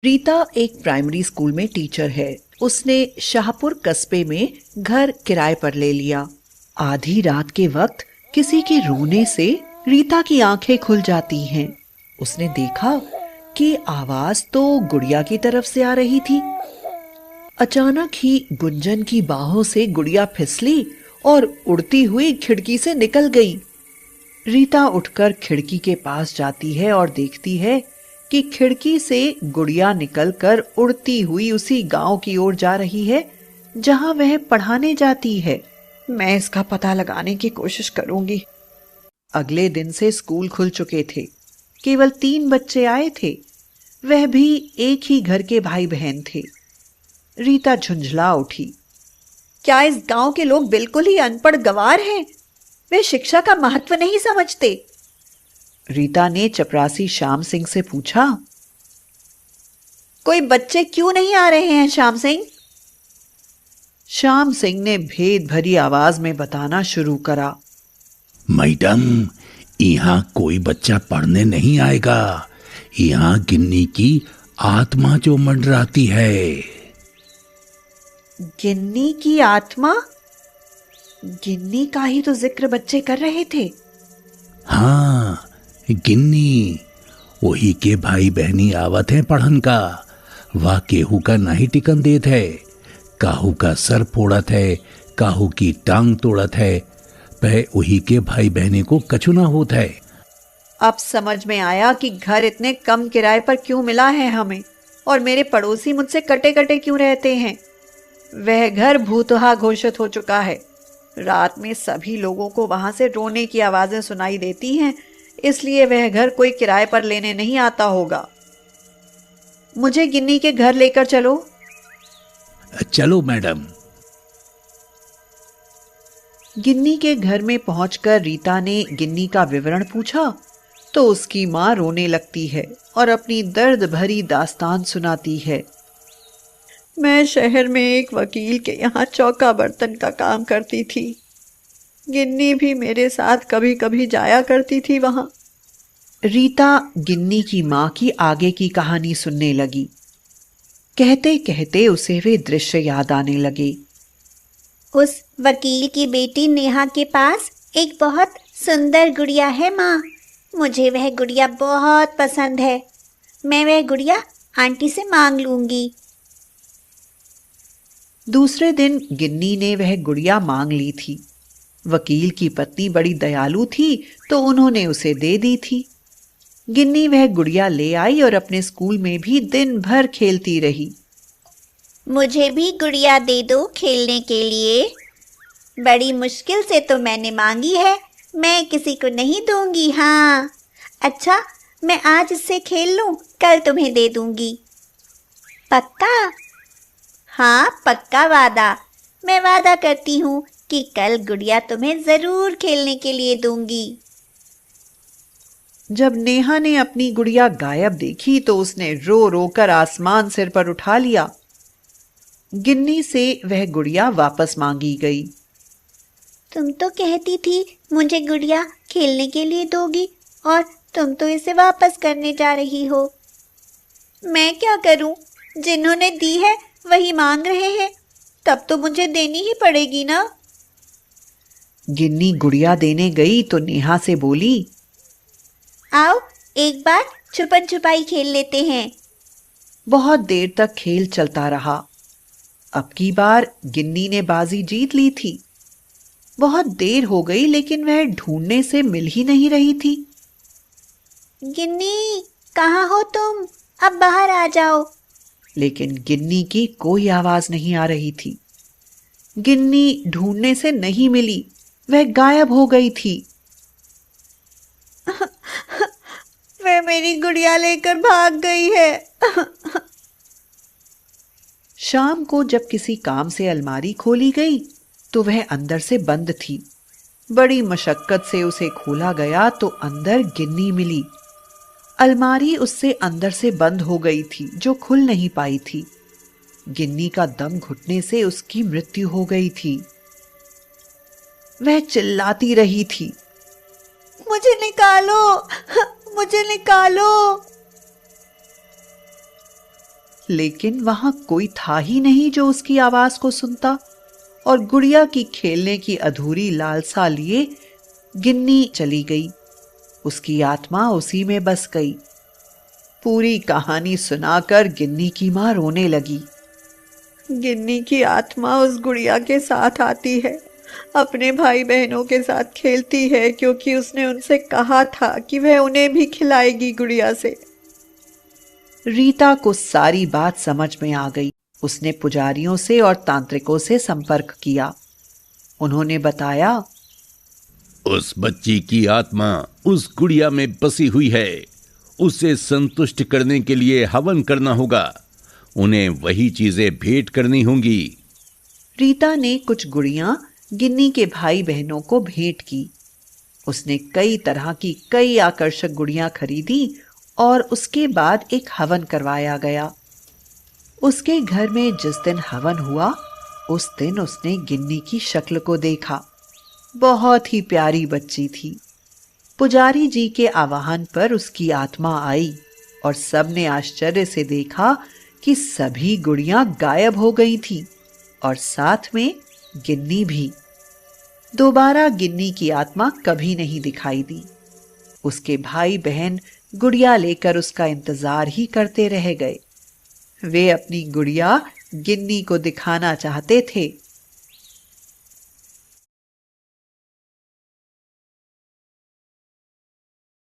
रीता एक primary school में teacher है। उसने शाहपुर कस्बे में घर किराए पर ले लिया। आधी रात के वक्त किसी के रोने से रीता की आंखें खुल जाती हैं। उसने देखा कि आवाज तो गुड़िया की तरफ से आ रही थी। अचानक ही गुंजन की बाहों से गुड़िया फिसली और उड़ती हुई खिड़की से निकल गई। रीता उठकर खिड़की के पास जाती है और देखती है कि खिड़की से गुड़िया निकलकर उड़ती हुई उसी गांव की ओर जा रही है जहां वह पढ़ाने जाती है। मैं इसका पता लगाने की कोशिश करूंगी। अगले दिन से स्कूल खुल चुके थे। केवल 3 बच्चे आए थे, वह भी एक ही घर के भाई बहन थे। रीता झुंझला उठी। क्या इस गांव के लोग बिल्कुल ही अनपढ़ गंवार हैं? वे शिक्षा का महत्व नहीं समझते। रीता ने चपरासी श्याम सिंह से पूछा, कोई बच्चे क्यों नहीं आ रहे हैं श्याम सिंह? श्याम सिंह ने भेद भरी आवाज में बताना शुरू करा, मैडम, यहाँ कोई बच्चा पढ़ने नहीं आएगा। यहाँ गिन्नी की आत्मा जो मंडराती है। गिन्नी की आत्मा? गिन्नी का ही तो जिक्र बच्चे कर रहे थे। हाँ, गिन्नी वही के भाई बहनी आवत है पढ़न का। वह केहू का नहीं टिकन देत है। काहू का सर फोड़त है, काहू की टांग तोड़त है। वह वही के भाई बहनी को कछु ना होत है। अब समझ में आया कि घर इतने कम किराए पर क्यों मिला है हमें, और मेरे पड़ोसी मुझसे कटे कटे क्यों रहते हैं। वह घर भूतहा घोषित हो चुका है। रात में सभी लोगों को वहां से रोने की आवाजें सुनाई देती हैं, इसलिए वह घर कोई किराए पर लेने नहीं आता होगा। मुझे गिन्नी के घर लेकर चलो। चलो मैडम। गिन्नी के घर में पहुंचकर रीता ने गिन्नी का विवरण पूछा तो उसकी मां रोने लगती है और अपनी दर्द भरी दास्तान सुनाती है। मैं शहर में एक वकील के यहाँ चौका बर्तन का काम करती थी। गिन्नी भी मेरे साथ कभी कभी जाया करती थी वहां। रीता गिन्नी की मां की आगे की कहानी सुनने लगी। कहते कहते उसे वे दृश्य याद आने लगे। उस वकील की बेटी नेहा के पास एक बहुत सुंदर गुड़िया है माँ। मुझे वह गुड़िया बहुत पसंद है। मैं वह गुड़िया आंटी से मांग लूंगी। दूसरे दिन गिन्नी ने वह गुड़िया मांग ली थी। वकील की पत्नी बड़ी दयालु थी तो उन्होंने उसे दे दी थी। गिन्नी वह गुड़िया ले आई और अपने स्कूल में भी दिन भर खेलती रही। मुझे भी गुड़िया दे दो खेलने के लिए। बड़ी मुश्किल से तो मैंने मांगी है, मैं किसी को नहीं दूंगी। हाँ अच्छा, मैं आज इससे खेल लूं, कल तुम्हें दे दूंगी। पक्का? हाँ पक्का वादा। मैं वादा करती हूँ कि कल गुड़िया तुम्हें जरूर खेलने के लिए दूंगी। जब नेहा ने अपनी गुड़िया गायब देखी तो उसने रो रो कर आसमान सिर पर उठा लिया। गिन्नी से वह गुड़िया वापस मांगी गई। तुम तो कहती थी मुझे गुड़िया खेलने के लिए दोगी, और तुम तो इसे वापस करने जा रही हो। मैं क्या करूं? जिन्होंने दी है वही मांग रहे हैं, तब तो मुझे देनी ही पड़ेगी ना। गिन्नी गुड़िया देने गई तो नेहा से बोली, आओ एक बार छुपन छुपाई खेल लेते हैं। बहुत देर तक खेल चलता रहा। अब की बार गिन्नी ने बाजी जीत ली थी। बहुत देर हो गई लेकिन वह ढूंढने से मिल ही नहीं रही थी। गिन्नी कहाँ हो तुम? अब बाहर आ जाओ। लेकिन गिन्नी की कोई आवाज नहीं आ रही थी। गिन्नी ढूंढने से नहीं मिली, वह गायब हो गई थी। वह मेरी गुड़िया लेकर भाग गई है। शाम को जब किसी काम से अलमारी खोली गई तो वह अंदर से बंद थी। बड़ी मशक्कत से उसे खोला गया तो अंदर गिन्नी मिली। अलमारी उससे अंदर से बंद हो गई थी, जो खुल नहीं पाई थी। गिन्नी का दम घुटने से उसकी मृत्यु हो गई थी। वह चिल्लाती रही थी, मुझे निकालो, मुझे निकालो। लेकिन वहां कोई था ही नहीं जो उसकी आवाज को सुनता। और गुड़िया की खेलने की अधूरी लालसा लिए गिन्नी चली गई। उसकी आत्मा उसी में बस गई। पूरी कहानी सुनाकर गिन्नी की मां रोने लगी। गिन्नी की आत्मा उस गुड़िया के साथ आती है, अपने भाई बहनों के साथ खेलती है, क्योंकि उसने उनसे कहा था कि वह उन्हें भी खिलाएगी गुड़िया से। रीता को सारी बात समझ में आ गई। उसने पुजारियों से और तांत्रिकों से संपर्क किया। उन्होंने बताया, उस बच्ची की आत्मा उस गुड़िया में बसी हुई है। उसे संतुष्ट करने के लिए हवन करना होगा। उन्हें वही चीजें भेंट करनी होंगी। रीता ने कुछ गुड़ियां गिन्नी के भाई बहनों को भेंट की। उसने कई तरह की कई आकर्षक गुड़ियां खरीदी और उसके बाद एक हवन करवाया गया। उसके घर में जिस दिन हवन हुआ, उस दिन उसने गिन्नी की शक्ल को देखा। बहुत ही प्यारी बच्ची थी। पुजारी जी के आवाहन पर उसकी आत्मा आई और सबने आश्चर्य से देखा कि सभी गुड़ियां गायब हो गई थीं और साथ में गिन्नी भी। दोबारा गिन्नी की आत्मा कभी नहीं दिखाई दी। उसके भाई बहन गुड़िया लेकर उसका इंतजार ही करते रह गए। वे अपनी गुड़िया गिन्नी को दिखाना चाहते थे,